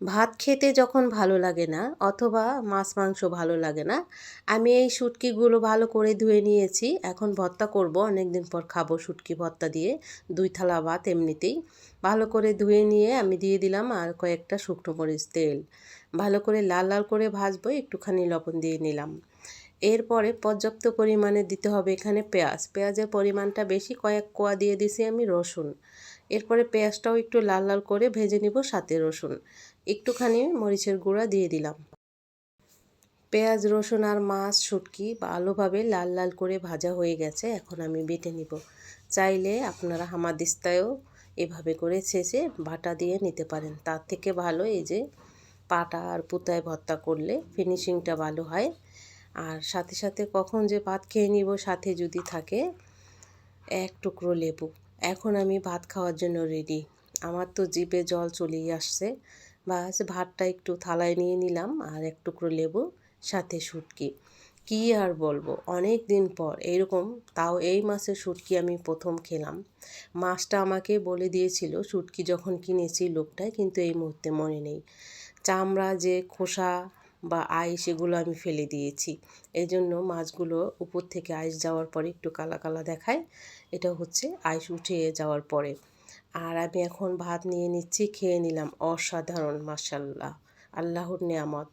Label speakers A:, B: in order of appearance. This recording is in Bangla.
A: ভাত খেতে যখন ভালো লাগে না অথবা মাছ মাংস ভালো লাগে না, আমি এই শুটকিগুলো ভালো করে ধুয়ে নিয়েছি। এখন ভর্তা করব, অনেক দিন পর খাবো শুটকি ভর্তা দিয়ে 2 থালা ভাত এমনিতেই। ভালো করে ধুয়ে নিয়ে আমি দিয়ে দিলাম আর কয়েকটা শুকনো মরিচ তেল। ভালো করে লাল লাল করে ভাজবো, একটুখানি লবণ দিয়ে নিলাম। এরপরে পর্যাপ্ত পরিমাণে দিতে হবে এখানে পেঁয়াজ। পেঁয়াজের পরিমাণটা বেশি, কয়েক কোয়া দিয়ে দিছি আমি রসুন। এরপরে পেঁয়াজটাও একটু লাল লাল করে ভেজে নিব, সাথে রসুন। একটুখানি মরিচের গুঁড়া দিয়ে দিলাম। পেঁয়াজ, রসুন আর মাছ, শুটকি ভালোভাবে লাল লাল করে ভাজা হয়ে গেছে। এখন আমি বেটে নিব। চাইলে আপনারা হামাদিস্তায়ও এভাবে করে ছেঁচে বাটা দিয়ে নিতে পারেন। তার থেকে ভালো এই যে পাটা আর পুতায় ভর্তা করলে ফিনিশিংটা ভালো হয়। আর সাথে সাথে কখন যে ভাত খেয়ে নিব, সাথে যদি থাকে এক টুকরো লেবু। এখন আমি ভাত খাওয়ার জন্য রেডি। আমার তো জিভে জল চলেই আসছে। বাস ভাতটা একটু থালায় নিয়ে নিলাম আর এক টুকরো লেবু, সাথে শুটকি। কী আর বলবো, অনেক দিন পর এরকম, তাও এই মাছের শুটকি আমি প্রথম খেলাম। মাছটা আমাকে বলে দিয়েছিল শুটকি যখন কিনেছি লোকটায়, কিন্তু এই মুহূর্তে মনে নেই। চামড়া যে খোসা বা আইস এগুলো আমি ফেলে দিয়েছি। এই জন্য মাছগুলো উপর থেকে আইস যাওয়ার পরে একটু কালা কালা দেখায়। এটা হচ্ছে আইস উঠে যাওয়ার পরে। আর আমি এখন ভাত নিয়ে নিচ্ছি, খেয়ে নিলাম। অসাধারণ, মাশাল্লাহ, আল্লাহর নেয়ামত।